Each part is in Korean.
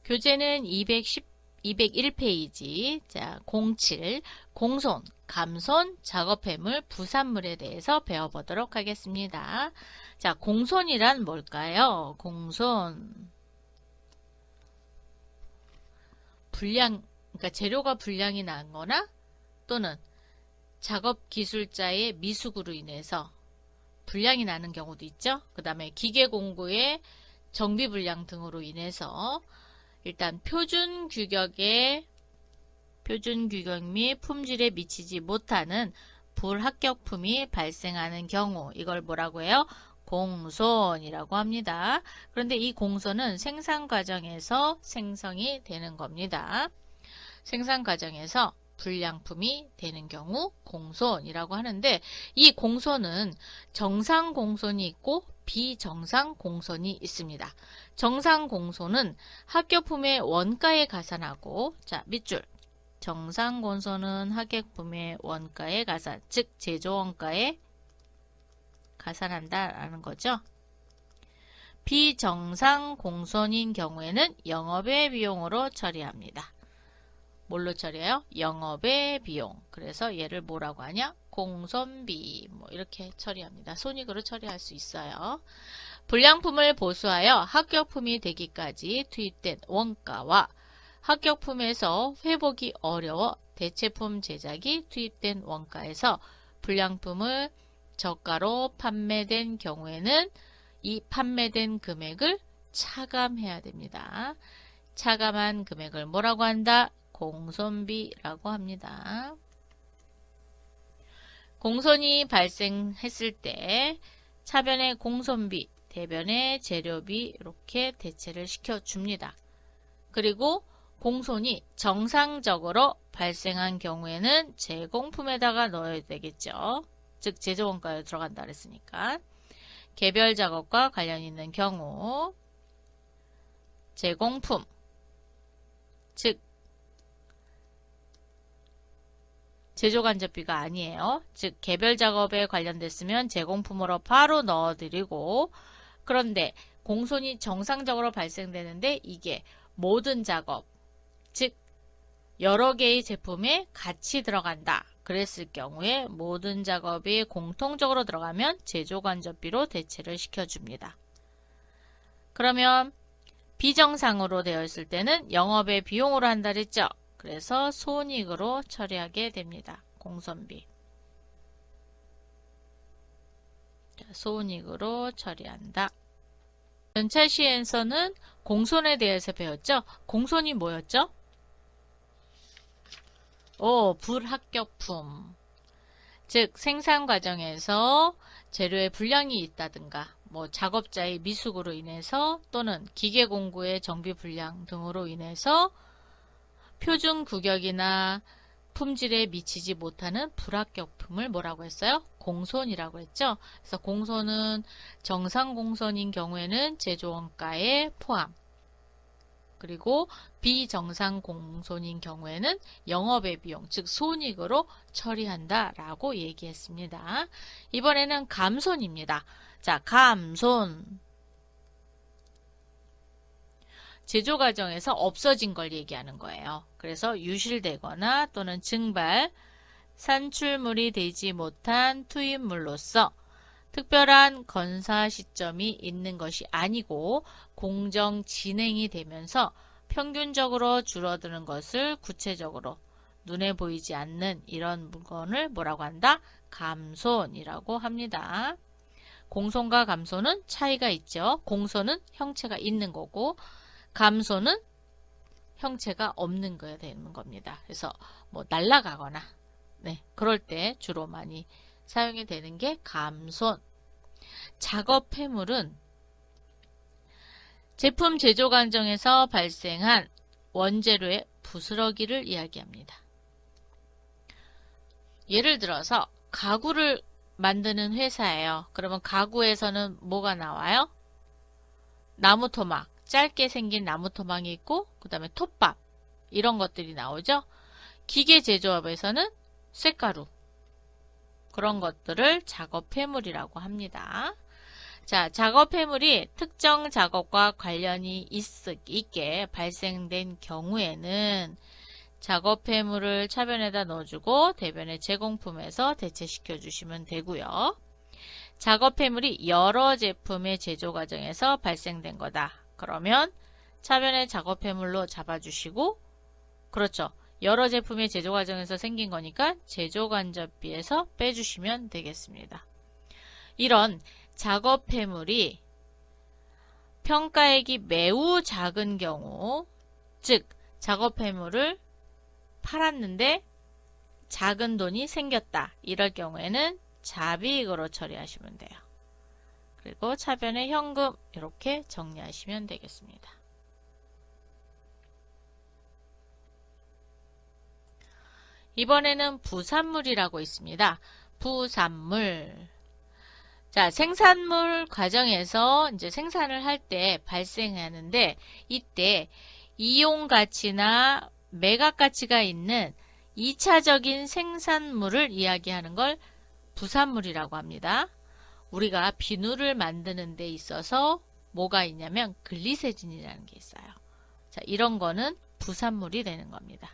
교재는 201페이지. 자, 07. 공손, 감손, 작업해물, 부산물에 대해서 배워보도록 하겠습니다. 자, 공손이란 뭘까요? 공손. 불량, 그러니까 재료가 불량이 난 거나 또는 작업 기술자의 미숙으로 인해서 불량이 나는 경우도 있죠. 그 다음에 기계 공구의 정비 불량 등으로 인해서 일단 표준 규격 및 품질에 미치지 못하는 불합격품이 발생하는 경우, 이걸 뭐라고 해요? 공손이라고 합니다. 그런데 이 공손은 생산 과정에서 생성이 되는 겁니다. 생산 과정에서 불량품이 되는 경우 공손이라고 하는데, 이 공손은 정상 공손이 있고 비정상 공손이 있습니다. 정상 공손은 합격품의 원가에 가산하고, 자, 밑줄. 정상 공손은 합격품의 원가에 가산, 즉 제조원가에 가산한다라는 거죠. 비정상 공손인 경우에는 영업의 비용으로 처리합니다. 뭘로 처리해요? 영업의 비용. 그래서 얘를 뭐라고 하냐? 공손비. 뭐 이렇게 처리합니다. 손익으로 처리할 수 있어요. 불량품을 보수하여 합격품이 되기까지 투입된 원가와 합격품에서 회복이 어려워 대체품 제작이 투입된 원가에서 불량품을 저가로 판매된 경우에는 이 판매된 금액을 차감해야 됩니다. 차감한 금액을 뭐라고 한다? 공손비라고 합니다. 공손이 발생했을 때 차변의 공손비, 대변의 재료비 이렇게 대체를 시켜줍니다. 그리고 공손이 정상적으로 발생한 경우에는 제공품에다가 넣어야 되겠죠. 즉 제조원가에 들어간다 그랬으니까. 개별 작업과 관련 있는 경우 제공품, 즉 제조간접비가 아니에요. 즉 개별 작업에 관련됐으면 제공품으로 바로 넣어드리고, 그런데 공손이 정상적으로 발생되는데 이게 모든 작업, 즉 여러 개의 제품에 같이 들어간다 그랬을 경우에 모든 작업이 공통적으로 들어가면 제조간접비로 대체를 시켜줍니다. 그러면 비정상으로 되어 있을 때는 영업의 비용으로 한다 그랬죠. 그래서 손익으로 처리하게 됩니다. 공손비. 자, 손익으로 처리한다. 전차 시에서는 공손에 대해서 배웠죠. 공손이 뭐였죠? 불합격품. 즉 생산 과정에서 재료에 불량이 있다든가 뭐 작업자의 미숙으로 인해서 또는 기계 공구의 정비 불량 등으로 인해서 표준 규격이나 품질에 미치지 못하는 불합격품을 뭐라고 했어요? 공손이라고 했죠. 그래서 공손은 정상 공손인 경우에는 제조원가에 포함, 그리고 비정상 공손인 경우에는 영업의 비용, 즉 손익으로 처리한다 라고 얘기했습니다. 이번에는 감손입니다. 자, 감손. 제조 과정에서 없어진 걸 얘기하는 거예요. 그래서 유실되거나 또는 증발, 산출물이 되지 못한 투입물로서 특별한 건사 시점이 있는 것이 아니고 공정 진행이 되면서 평균적으로 줄어드는 것을 구체적으로 눈에 보이지 않는 이런 물건을 뭐라고 한다? 감손이라고 합니다. 공손과 감손은 차이가 있죠. 공손은 형체가 있는 거고 감손은 형체가 없는 거야 되는 겁니다. 그래서 뭐 날아가거나 그럴 때 주로 많이 사용이 되는 게 감손. 작업 폐물은 제품 제조 과정에서 발생한 원재료의 부스러기를 이야기합니다. 예를 들어서 가구를 만드는 회사예요. 그러면 가구에서는 뭐가 나와요? 나무 토막, 짧게 생긴 나무 토막이 있고 그 다음에 톱밥 이런 것들이 나오죠. 기계 제조업에서는 쇳가루 그런 것들을 작업 폐물이라고 합니다. 자, 작업 해물이 특정 작업과 관련이 있게 발생된 경우에는 작업 해물을 차변에다 넣어주고 대변의 제공품에서 대체시켜 주시면 되고요. 작업 해물이 여러 제품의 제조 과정에서 발생된 거다. 그러면 차변의 작업 해물로 잡아주시고, 그렇죠. 여러 제품의 제조 과정에서 생긴 거니까 제조 간접비에서 빼주시면 되겠습니다. 이런 작업 해물이 평가액이 매우 작은 경우, 즉 작업 해물을 팔았는데 작은 돈이 생겼다. 이럴 경우에는 자비익으로 처리하시면 돼요. 그리고 차변에 현금 이렇게 정리하시면 되겠습니다. 이번에는 부산물이라고 있습니다. 부산물. 자, 생산물 과정에서 이제 생산을 할 때 발생하는데 이때 이용 가치나 매각 가치가 있는 2차적인 생산물을 이야기하는 걸 부산물이라고 합니다. 우리가 비누를 만드는 데 있어서 뭐가 있냐면 글리세진이라는 게 있어요. 자, 이런 거는 부산물이 되는 겁니다.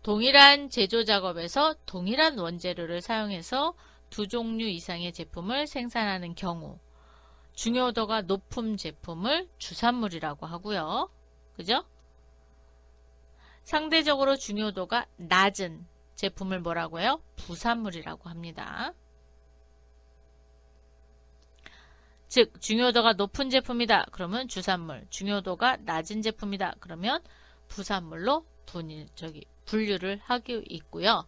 동일한 제조 작업에서 동일한 원재료를 사용해서 두 종류 이상의 제품을 생산하는 경우 중요도가 높은 제품을 주산물이라고 하고요. 그죠? 상대적으로 중요도가 낮은 제품을 뭐라고 해요? 부산물이라고 합니다. 즉 중요도가 높은 제품이다. 그러면 주산물. 중요도가 낮은 제품이다. 그러면 부산물로 분류를 하고 있고요.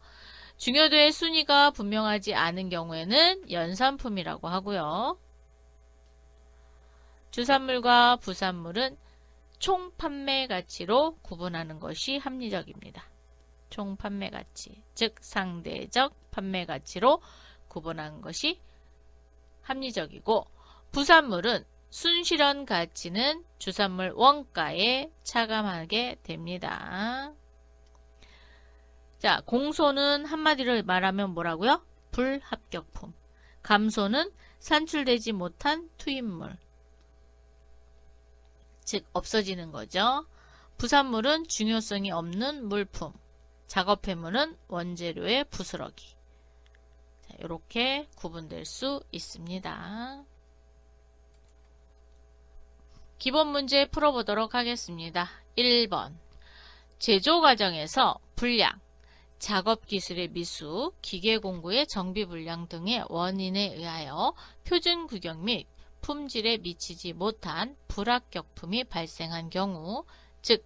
중요도의 순위가 분명하지 않은 경우에는 연산품이라고 하고요. 주산물과 부산물은 총 판매 가치로 구분하는 것이 합리적입니다. 총 판매 가치, 즉 상대적 판매 가치로 구분하는 것이 합리적이고, 부산물은 순실현 가치는 주산물 원가에 차감하게 됩니다. 자, 공소는 한마디로 말하면 뭐라고요? 불합격품. 감소는 산출되지 못한 투입물. 즉 없어지는 거죠. 부산물은 중요성이 없는 물품. 작업해물은 원재료의 부스러기. 자, 이렇게 구분될 수 있습니다. 기본 문제 풀어보도록 하겠습니다. 1번. 제조 과정에서 불량, 작업 기술의 미수, 기계 공구의 정비 불량 등의 원인에 의하여 표준 규격 및 품질에 미치지 못한 불합격품이 발생한 경우, 즉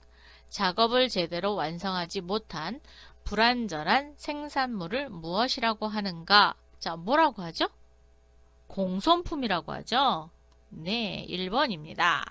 작업을 제대로 완성하지 못한 불완전한 생산물을 무엇이라고 하는가? 자, 뭐라고 하죠? 공손품이라고 하죠? 네, 1번입니다.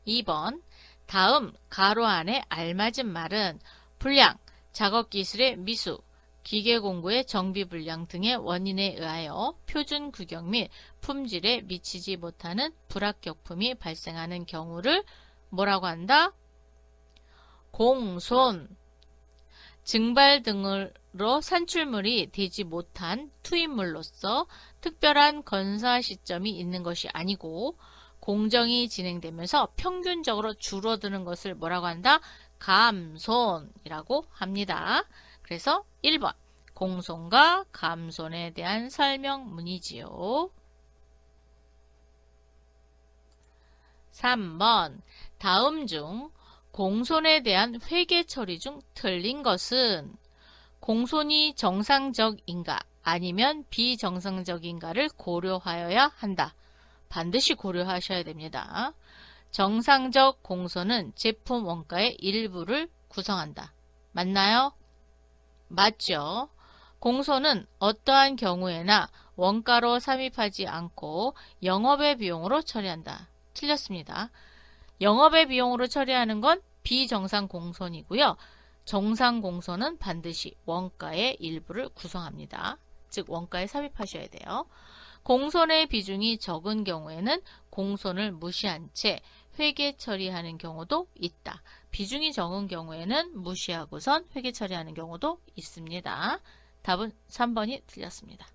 2번. 다음 가로 안에 알맞은 말은 불량, 작업기술의 미수, 기계공구의 정비불량 등의 원인에 의하여 표준 규격 및 품질에 미치지 못하는 불합격품이 발생하는 경우를 뭐라고 한다? 공손, 증발 등으로 산출물이 되지 못한 투입물로서 특별한 건사 시점이 있는 것이 아니고 공정이 진행되면서 평균적으로 줄어드는 것을 뭐라고 한다? 감손이라고 합니다. 그래서 1번 공손과 감손에 대한 설명문이지요. 3번 다음 중 공손에 대한 회계 처리 중 틀린 것은 공손이 정상적인가 아니면 비정상적인가를 고려하여야 한다. 반드시 고려하셔야 됩니다. 정상적 공손은 제품 원가의 일부를 구성한다. 맞나요? 맞죠. 공손은 어떠한 경우에나 원가로 삽입하지 않고 영업의 비용으로 처리한다. 틀렸습니다. 영업의 비용으로 처리하는 건 비정상 공손이고요. 정상 공손은 반드시 원가의 일부를 구성합니다. 즉 원가에 삽입하셔야 돼요. 공손의 비중이 적은 경우에는 공손을 무시한 채 회계 처리하는 경우도 있다. 비중이 적은 경우에는 무시하고선 회계 처리하는 경우도 있습니다. 답은 3번이 틀렸습니다.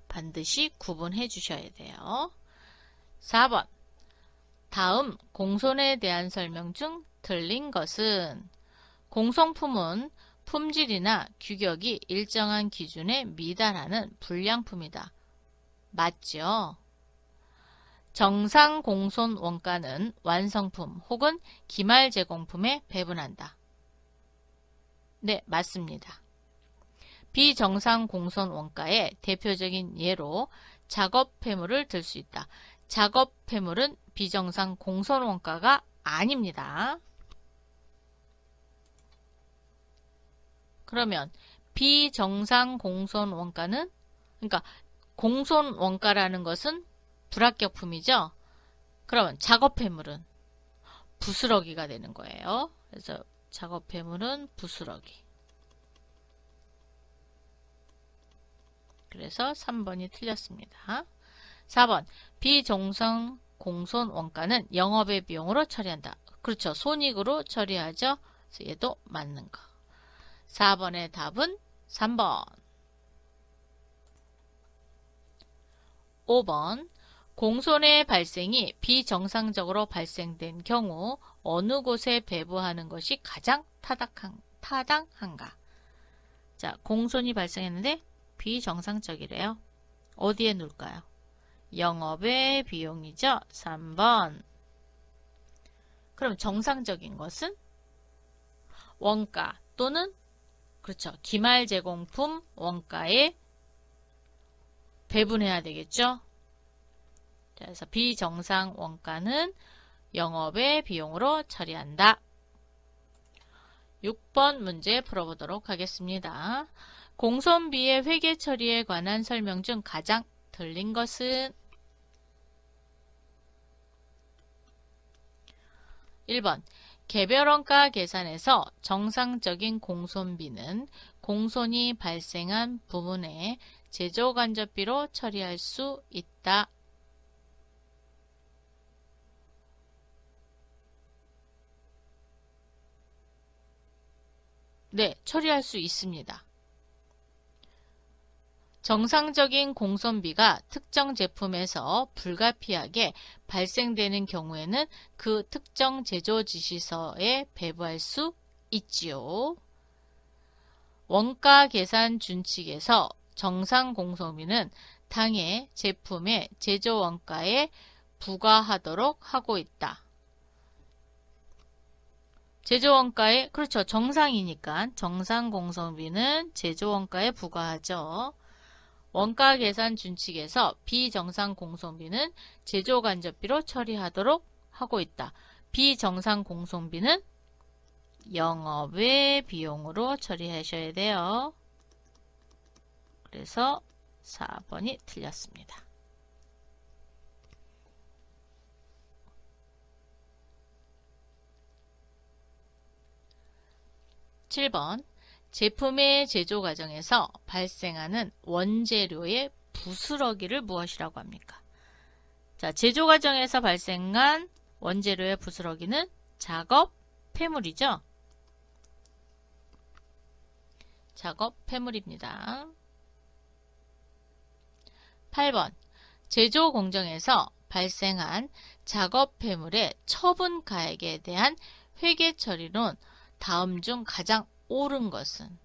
반드시 구분해 주셔야 돼요. 4번. 다음 공손에 대한 설명 중 틀린 것은 공손품은 품질이나 규격이 일정한 기준에 미달하는 불량품이다. 맞죠? 정상 공손 원가는 완성품 혹은 기말 제공품에 배분한다. 네, 맞습니다. 비정상 공손 원가의 대표적인 예로 작업 폐물을 들 수 있다. 작업 폐물은 비정상 공손 원가가 아닙니다. 그러면 비정상 공손 원가는, 그러니까 공손 원가라는 것은 불합격품이죠. 그러면 작업 폐물은 부스러기가 되는 거예요. 그래서 작업 폐물은 부스러기. 그래서 3번이 틀렸습니다. 4번. 비정상 공손 원가는 영업의 비용으로 처리한다. 그렇죠. 손익으로 처리하죠. 그래서 얘도 맞는 거. 4번의 답은 3번. 5번. 공손의 발생이 비정상적으로 발생된 경우 어느 곳에 배부하는 것이 가장 타당한가? 자, 공손이 발생했는데 비정상적이래요. 어디에 놓을까요? 영업의 비용이죠. 3번. 그럼 정상적인 것은 원가 또는 그렇죠. 기말 제공품 원가에 배분해야 되겠죠. 자, 그래서 비정상 원가는 영업의 비용으로 처리한다. 6번 문제 풀어보도록 하겠습니다. 공손비의 회계 처리에 관한 설명 중 가장 틀린 것은 1번. 개별원가 계산에서 정상적인 공손비는 공손이 발생한 부분에 제조간접비로 처리할 수 있다. 네, 처리할 수 있습니다. 정상적인 공손비가 특정 제품에서 불가피하게 발생되는 경우에는 그 특정 제조 지시서에 배부할 수 있지요. 원가 계산 준칙에서 정상 공손비는 당해 제품의 제조 원가에 부과하도록 하고 있다. 제조 원가에, 그렇죠. 정상이니까 정상 공손비는 제조 원가에 부과하죠. 원가 계산 준칙에서 비정상 공손비는 제조 간접비로 처리하도록 하고 있다. 비정상 공손비는 영업의 비용으로 처리하셔야 돼요. 그래서 4번이 틀렸습니다. (7번) 제품의 제조 과정에서 발생하는 원재료의 부스러기를 무엇이라고 합니까? 자, 제조 과정에서 발생한 원재료의 부스러기는 작업 폐물이죠. 작업 폐물입니다. 8번. 제조 공정에서 발생한 작업 폐물의 처분 가액에 대한 회계 처리론 다음 중 가장 옳은 것은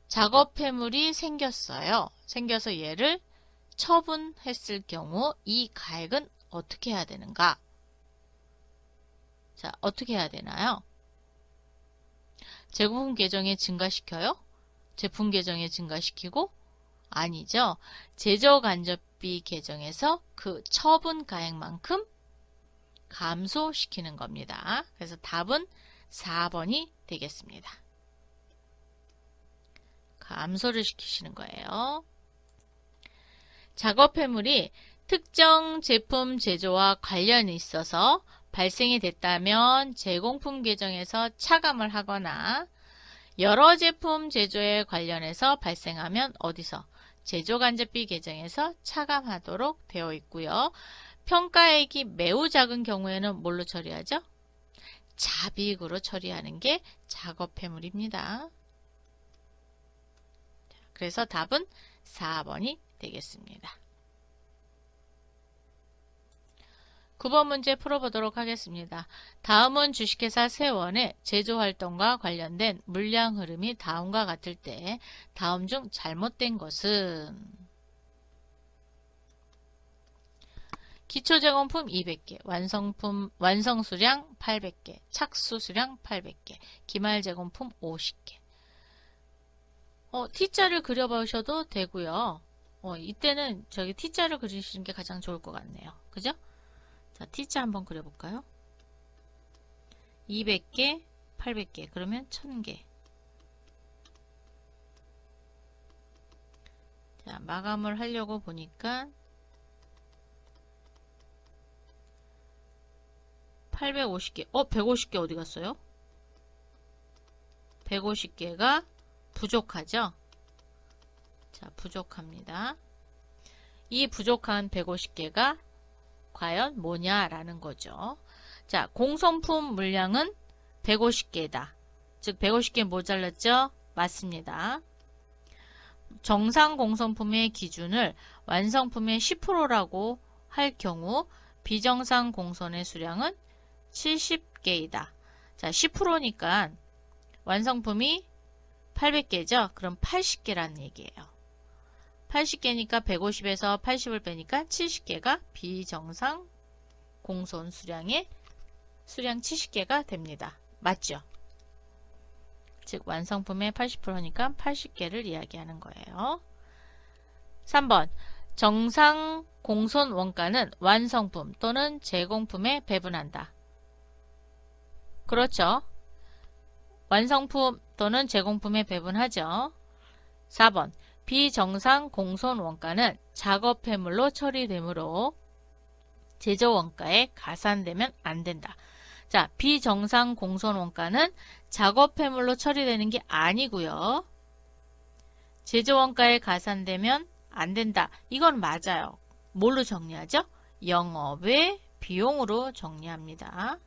작업 폐물이 생겼어요. 생겨서 얘를 처분했을 경우 이 가액은 어떻게 해야 되는가? 자, 어떻게 해야 되나요? 제품 계정에 증가시켜요? 제품 계정에 증가시키고? 아니죠. 제조 간접비 계정에서 그 처분 가액만큼 감소시키는 겁니다. 그래서 답은 4번이 되겠습니다. 감소를 시키시는 거예요. 작업 폐물이 특정 제품 제조와 관련이 있어서 발생이 됐다면 제공품 계정에서 차감을 하거나 여러 제품 제조에 관련해서 발생하면 어디서? 제조간접비 계정에서 차감하도록 되어 있고요. 평가액이 매우 작은 경우에는 뭘로 처리하죠? 잡이익으로 처리하는 게 작업폐물입니다. 그래서 답은 4번이 되겠습니다. 9번 문제 풀어보도록 하겠습니다. 다음은 주식회사 세원의 제조활동과 관련된 물량 흐름이 다음과 같을 때 다음 중 잘못된 것은 기초제공품 200개, 완성수량 800개, 착수수량 800개, 기말제공품 50개. T자를 그려보셔도 되고요. 이때는 저기 T자를 그리시는 게 가장 좋을 것 같네요. 그죠? 자, T자 한번 그려볼까요? 200개, 800개, 그러면 1000개. 자, 마감을 하려고 보니까 850개, 150개 어디 갔어요? 150개가 부족하죠? 자, 부족합니다. 이 부족한 150개가 과연 뭐냐라는 거죠. 자, 공성품 물량은 150개다. 즉 150개 모자랐죠? 맞습니다. 정상 공성품의 기준을 완성품의 10%라고 할 경우 비정상 공선의 수량은 70개이다. 자, 10%니까 완성품이 800개죠? 그럼 80개라는 얘기예요. 80개니까 150에서 80을 빼니까 70개가 비정상 공손 수량의 수량 70개가 됩니다. 맞죠? 즉 완성품의 80%니까 80개를 이야기하는 거예요. 3번 정상 공손 원가는 완성품 또는 제공품에 배분한다. 그렇죠. 완성품 또는 제공품에 배분하죠. 4번 비정상 공손 원가는 작업 폐물로 처리되므로 제조 원가에 가산되면 안 된다. 자, 비정상 공손 원가는 작업 폐물로 처리되는 게 아니고요. 제조 원가에 가산되면 안 된다. 이건 맞아요. 뭘로 정리하죠? 영업의 비용으로 정리합니다.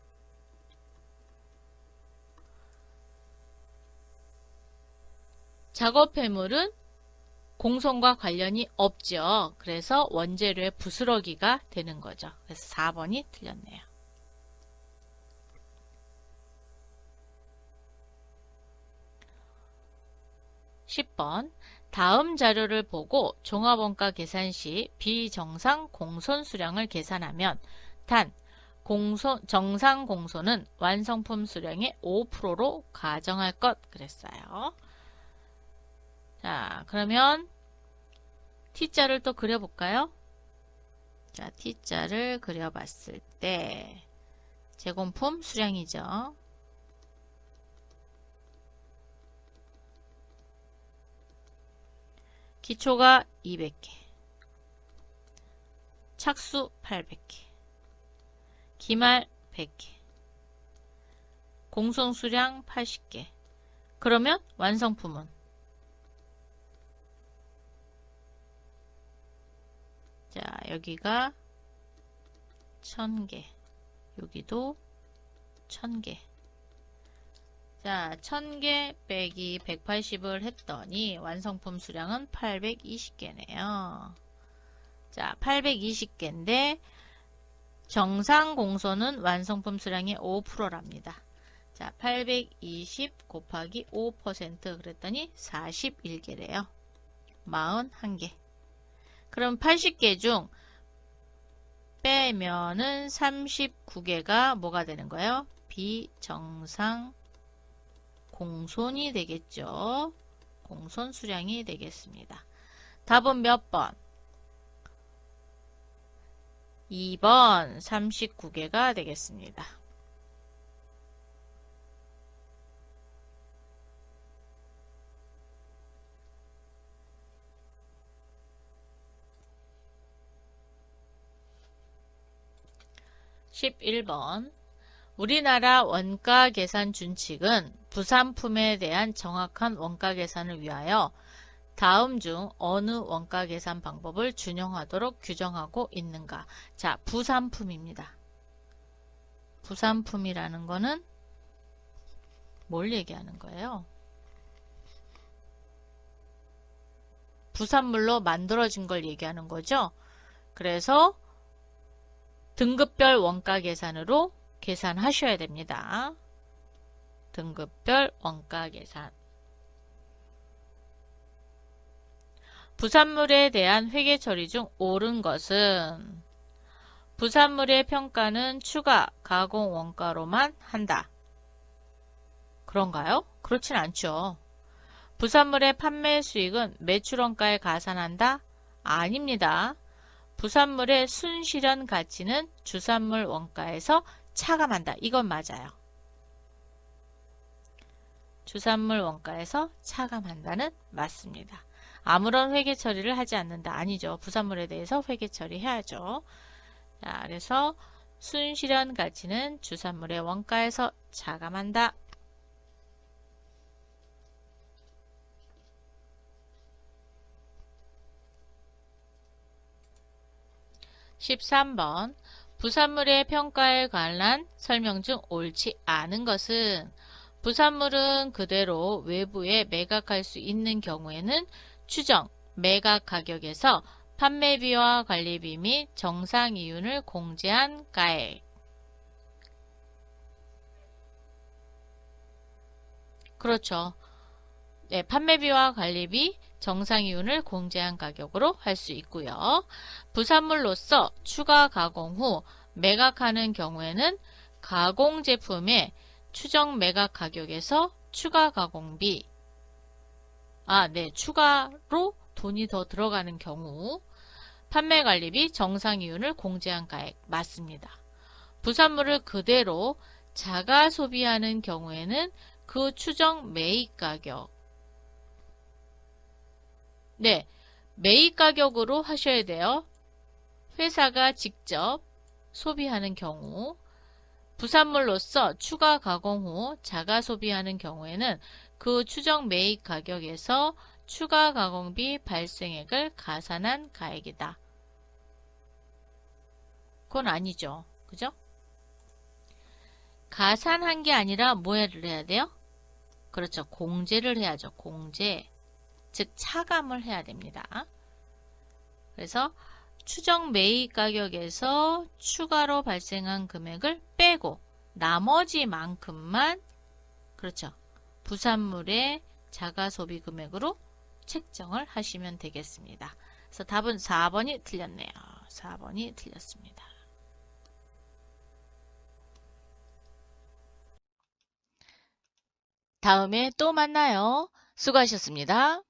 작업 폐물은 공손과 관련이 없죠. 그래서 원재료의 부스러기가 되는 거죠. 그래서 4번이 틀렸네요. 10번 다음 자료를 보고 종합원가 계산 시 비정상 공손 수량을 계산하면 단 정상 공손은 완성품 수량의 5%로 가정할 것 그랬어요. 자, 그러면 T자를 또 그려볼까요? 자, T자를 그려봤을 때 제공품 수량이죠. 기초가 200개, 착수 800개, 기말 100개, 공송수량 80개. 그러면 완성품은 자, 여기가 1000개, 여기도 1000개. 자, 1000개 빼기 180을 했더니 완성품 수량은 820개네요. 자, 820개인데 정상 공소는 완성품 수량의 5%랍니다. 자, 820 곱하기 5% 그랬더니 41개래요. 41개. 그럼 80개 중 빼면은 39개가 뭐가 되는 거예요? 비정상 공손이 되겠죠. 공손 수량이 되겠습니다. 답은 몇 번? 2번 39개가 되겠습니다. (11번) 우리나라 원가 계산 준칙은 부산품에 대한 정확한 원가 계산을 위하여 다음 중 어느 원가 계산 방법을 준용하도록 규정하고 있는가? 자, 부산품입니다. 부산품이라는 거는 뭘 얘기하는 거예요? 부산물로 만들어진 걸 얘기하는 거죠. 그래서 등급별 원가 계산으로 계산하셔야 됩니다. 등급별 원가 계산. 부산물에 대한 회계 처리 중 옳은 것은 부산물의 평가는 추가 가공 원가로만 한다. 그런가요? 그렇진 않죠. 부산물의 판매 수익은 매출 원가에 가산한다? 아닙니다. 부산물의 순실현 가치는 주산물 원가에서 차감한다. 이건 맞아요. 주산물 원가에서 차감한다는 맞습니다. 아무런 회계 처리를 하지 않는다. 아니죠. 부산물에 대해서 회계 처리해야죠. 자, 그래서 순실현 가치는 주산물의 원가에서 차감한다. 13번 부산물의 평가에 관한 설명 중 옳지 않은 것은 부산물은 그대로 외부에 매각할 수 있는 경우에는 추정 매각 가격에서 판매비와 관리비 및 정상 이윤을 공제한 가액. 그렇죠. 네, 판매비와 관리비, 정상이윤을 공제한 가격으로 할 수 있고요. 부산물로서 추가 가공 후 매각하는 경우에는 가공 제품의 추정 매각 가격에서 추가 가공비, 추가로 돈이 더 들어가는 경우 판매 관리비, 정상이윤을 공제한 가액 맞습니다. 부산물을 그대로 자가 소비하는 경우에는 그 추정 매입 가격, 네, 매입 가격으로 하셔야 돼요. 회사가 직접 소비하는 경우, 부산물로서 추가 가공 후 자가 소비하는 경우에는 그 추정 매입 가격에서 추가 가공비 발생액을 가산한 가액이다. 그건 아니죠. 그죠? 가산한 게 아니라 뭐를 해야 돼요? 그렇죠. 공제를 해야죠. 공제. 즉 차감을 해야 됩니다. 그래서 추정 매입 가격에서 추가로 발생한 금액을 빼고 나머지만큼만 그렇죠. 부산물의 자가 소비 금액으로 책정을 하시면 되겠습니다. 그래서 답은 4번이 틀렸네요. 4번이 틀렸습니다. 다음에 또 만나요. 수고하셨습니다.